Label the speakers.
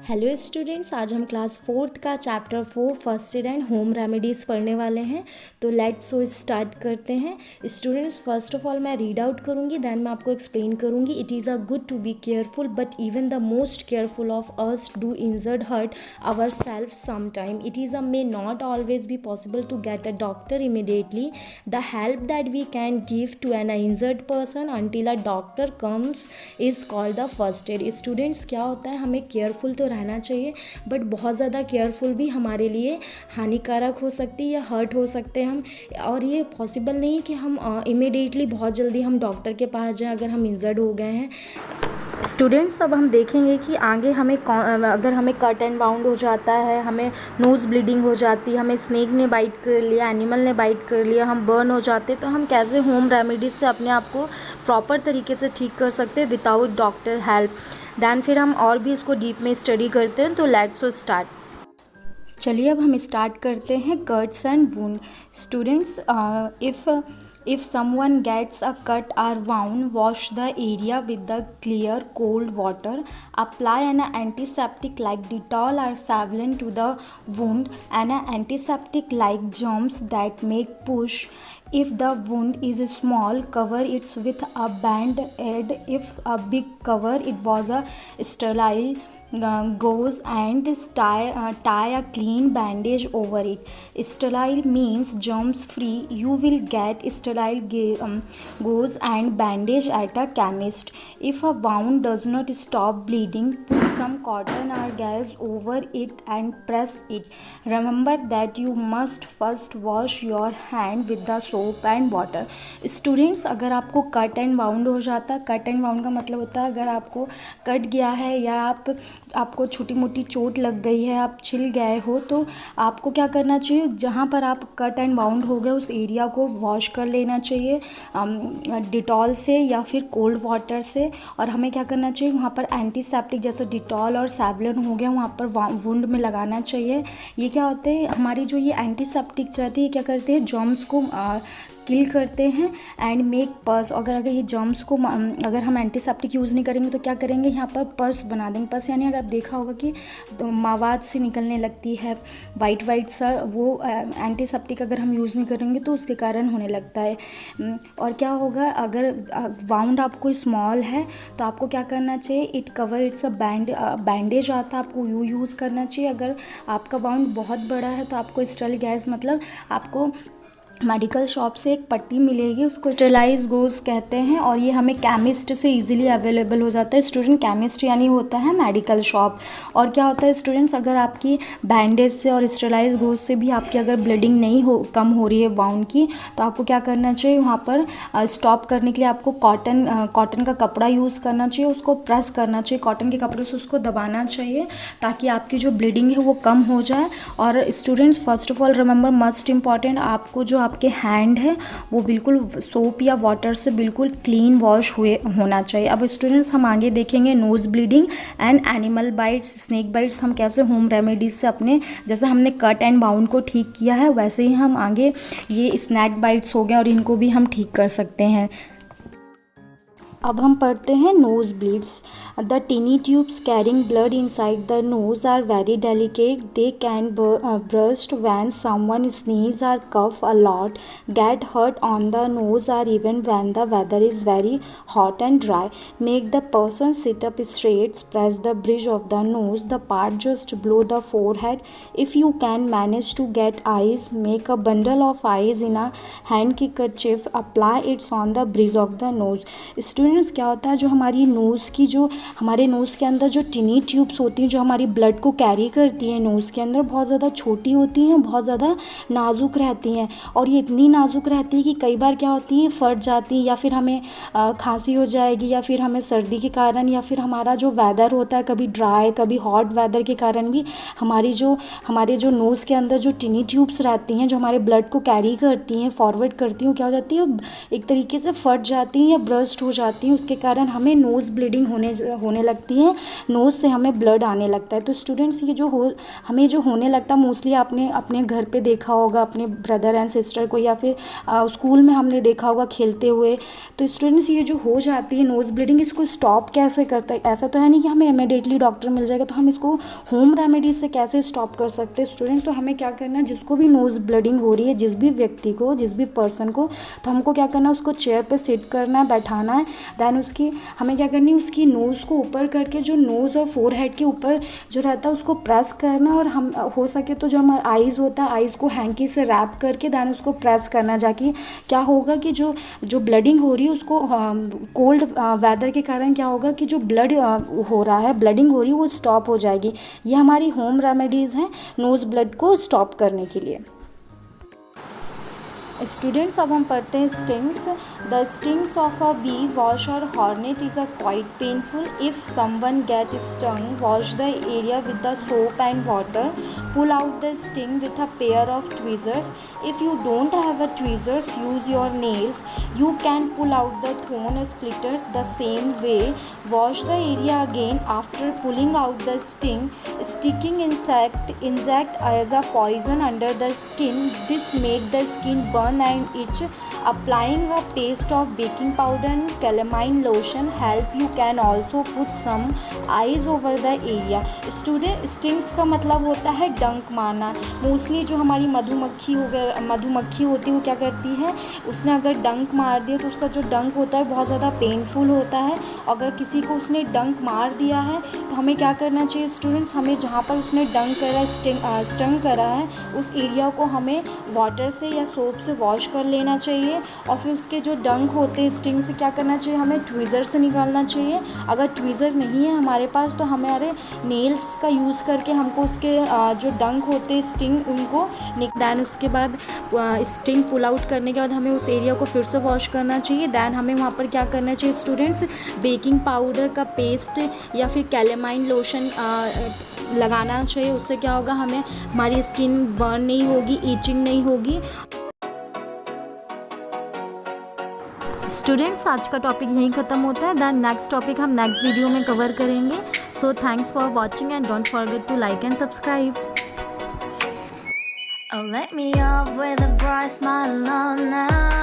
Speaker 1: Hello students, आज हम class 4th का chapter 4 first aid and home remedies पढ़ने वाले हैं। तो लेट्स सो स्टार्ट करते हैं। स्टूडेंट्स, फर्स्ट ऑफ ऑल मैं रीड आउट करूँगी, देन मैं आपको एक्सप्लेन करूँगी। It is a good to be careful but even the most careful of us do injured hurt our self some time. It is may not always be possible to get a doctor immediately. The help that we can give to an injured person until a doctor comes is called the first aid. Students, क्या होता है, हमें careful तो रहना चाहिए but बहुत ज़्यादा careful भी हमारे लिए हानिकारक हो सकती है या हर्ट हो सकते हैं हम, और ये पॉसिबल नहीं कि हम इमीडिएटली बहुत जल्दी हम डॉक्टर के पास जाएं अगर हम इंजर्ड हो गए हैं। स्टूडेंट्स, अब हम देखेंगे कि आगे हमें अगर हमें कट एंड बाउंड हो जाता है, हमें नोज़ ब्लीडिंग हो जाती है, हमें स्नेक ने बाइट कर लिया, एनिमल ने बाइट कर लिया, हम बर्न हो जाते, तो हम कैसे होम रेमेडीज़ से अपने आप को प्रॉपर तरीके से ठीक कर सकते हैं विदाउट डॉक्टर हेल्प। दैन फिर हम और भी इसको डीप में स्टडी करते हैं। तो लेट्स स्टार्ट। चलिए अब हम स्टार्ट करते हैं cuts and wound. Students, if someone gets a cut or wound, wash the area with the clear cold water. Apply an antiseptic like Dettol or Savlon to the wound, and an antiseptic like germs that make push. If the wound is small, cover it with a band-aid. If a big cover, it was a sterile gauze and tie a clean bandage over it. Sterile means germs free. You will get sterile gauze and bandage at a chemist. If a wound does not stop bleeding, put some cotton or gauze over it and press it. Remember that you must first wash your hand with the soap and water. Students, अगर आपको cut and bound हो जाता है, cut and bound का मतलब होता है अगर आपको कट गया है या आपको छोटी मोटी चोट लग गई है, आप छिल गए हो, तो आपको क्या करना चाहिए, जहाँ पर आप कट एंड बाउंड हो गए उस एरिया को वॉश कर लेना चाहिए डिटॉल से या फिर कोल्ड वाटर से। और हमें क्या करना चाहिए, वहाँ पर एंटीसेप्टिक जैसे डिटॉल और सैवलॉन हो गया वहाँ पर वुंड में लगाना चाहिए। ये क्या होते हैं, हमारी जो ये एंटीसेप्टिक रहती है क्या करते हैं, जर्म्स को किल करते हैं एंड मेक पस। अगर ये जर्म्स को अगर हम एंटीसेप्टिक यूज़ नहीं करेंगे तो क्या करेंगे, यहाँ पर पस बना देंगे। पस यानी अगर आप देखा होगा कि तो मवाद से निकलने लगती है वाइट सा, वो एंटीसेप्टिक अगर हम यूज़ नहीं करेंगे तो उसके कारण होने लगता है। और क्या होगा, अगर वाउंड आपको स्मॉल है तो आपको क्या करना चाहिए, it cover it's a bandage आता है, आपको यूज़ करना चाहिए। अगर आपका वाउंड बहुत बड़ा है तो आपको स्टेरल गैस, मतलब आपको मेडिकल शॉप से एक पट्टी मिलेगी, उसको स्टेरलाइज गोज कहते हैं, और ये हमें केमिस्ट से इजीली अवेलेबल हो जाता है। स्टूडेंट, केमिस्ट यानी होता है मेडिकल शॉप। और क्या होता है स्टूडेंट्स, अगर आपकी बैंडेज से और स्टेरलाइज गोज से भी आपकी अगर ब्लीडिंग नहीं कम हो रही है वाउंड की, तो आपको क्या करना चाहिए, वहाँ पर स्टॉप करने के लिए आपको कॉटन का कपड़ा यूज़ करना चाहिए, उसको प्रेस करना चाहिए, कॉटन के कपड़े से उसको दबाना चाहिए ताकि आपकी जो ब्लीडिंग है वो कम हो जाए। और students, first of all remember, must important, आपको जो आपके हैंड है वो बिल्कुल सोप या वाटर से बिल्कुल क्लीन वॉश होना चाहिए। अब स्टूडेंट्स, हम आगे देखेंगे nose bleeding and animal bites, snake bites, हम कैसे होम रेमेडीज से अपने, जैसे हमने कट एंड बाउंड को ठीक किया है वैसे ही हम आगे ये स्नैक बाइट्स हो गए और इनको भी हम ठीक कर सकते हैं। अब हम पढ़ते हैं nose bleeds. The tiny tubes carrying blood inside the nose are very delicate. They can burst when someone sneezes or cough a lot, get hurt on the nose, or even when the weather is very hot and dry. Make the person sit up straight. Press the bridge of the nose, the part just below the forehead. If you can manage to get eyes, make a bundle of eyes in a handkerchief. Apply it on the bridge of the nose. Students, क्या होता है, जो हमारी nose की, जो हमारे nose के अंदर जो टिनी ट्यूब्स होती हैं जो हमारी ब्लड को कैरी करती हैं नोज़ के अंदर, बहुत ज़्यादा छोटी होती हैं, बहुत ज़्यादा नाजुक रहती हैं। और ये इतनी नाजुक रहती है कि कई बार क्या होती है, फट जाती हैं, या फिर हमें खांसी हो जाएगी, या फिर हमें सर्दी के कारण, या फिर हमारा जो वेदर होता है कभी ड्राई कभी हॉट वेदर के कारण भी हमारे जो नोज़ के अंदर जो टिनी ट्यूब्स रहती हैं जो हमारे ब्लड को कैरी करती हैं, फॉरवर्ड करती हैं, क्या हो जाती है, एक तरीके से फट जाती हैं या ब्रस्ट हो जाती हैं। उसके कारण हमें नोज़ ब्लीडिंग होने लगती हैं, नोज़ से हमें ब्लड आने लगता है। तो स्टूडेंट्स ये हमें जो होने लगता है, मोस्टली आपने अपने घर पे देखा होगा अपने ब्रदर एंड सिस्टर को, या फिर स्कूल में हमने देखा होगा खेलते हुए। तो स्टूडेंट्स ये जो हो जाती है नोज़ ब्लीडिंग, इसको स्टॉप कैसे करता है? ऐसा तो है नहीं कि हमें इमीडिएटली डॉक्टर मिल जाएगा, तो हम इसको होम रेमेडीज से कैसे स्टॉप कर सकते हैं स्टूडेंट्स? तो हमें क्या करना है, जिसको भी नोज़ ब्लीडिंग हो रही है, जिस भी व्यक्ति को, जिस भी पर्सन को, तो हमको क्या करना है, उसको चेयर पे सिट करना है, बैठाना है। दैन हमें क्या करनी है, उसकी नोज़ को ऊपर करके जो नोज़ और फोरहेड के ऊपर जो रहता है उसको प्रेस करना, और हम हो सके तो जो हमारा आइज़ होता है, आइज़ को हैंकी से रैप करके दैन उसको प्रेस करना। जाके क्या होगा कि जो ब्लडिंग हो रही है उसको कोल्ड वेदर के कारण क्या होगा कि जो ब्लड हो रहा है, ब्लडिंग हो रही है, वो स्टॉप हो जाएगी। ये हमारी होम रेमेडीज़ हैं नोज़ ब्लड को स्टॉप करने के लिए। स्टूडेंट्स, अब हम पढ़ते हैं stings. The stings of a bee, wasp और hornet is a quite painful. If someone get stung, wash the area with the soap and water. Pull out the sting with a pair of tweezers. If you don't have a tweezers, use your nails. You can pull out the thorn splitters the same way. Wash the area again after pulling out the sting. Sticking insect as a poison under the skin. This make the skin burn and itch. Applying a paste of baking powder and calamine lotion help. You can also put some eyes over the area. Student, stings का मतलब होता है डंक मारना। Mostly जो हमारी मधुमक्खी होती है वो क्या करती है, उसने अगर डंक मार दिया तो उसका जो डंक होता है बहुत ज़्यादा पेनफुल होता है। अगर किसी को उसने डंक मार दिया है तो हमें क्या करना चाहिए स्टूडेंट्स, हमें जहाँ पर उसने डंक करा स्टंग करा है उस एरिया को हमें वाटर से या सोप से वॉश कर लेना चाहिए। और फिर उसके जो डंक होते हैं स्टिंग से क्या करना चाहिए, हमें ट्वीज़र से निकालना चाहिए। अगर ट्वीज़र नहीं है हमारे पास तो हमारे नेल्स का यूज़ करके हमको उसके जो डंक होते हैं स्टिंग उनको दैन उसके बाद स्टिंग पुल आउट करने के बाद हमें उस एरिया को फिर से वॉश करना चाहिए। दैन हमें वहाँ पर क्या करना चाहिए स्टूडेंट्स, बेकिंग पाउडर का पेस्ट या फिर कैलेमाइन लोशन लगाना चाहिए। उससे क्या होगा, हमारी स्किन बर्न नहीं होगी, ईचिंग नहीं होगी। स्टूडेंट्स, आज का टॉपिक यहीं ख़त्म होता है। दैन नेक्स्ट टॉपिक हम नेक्स्ट वीडियो में कवर करेंगे। So thanks for watching and don't forget to like and subscribe.
Speaker 2: Oh, let me up with a bright smile on now.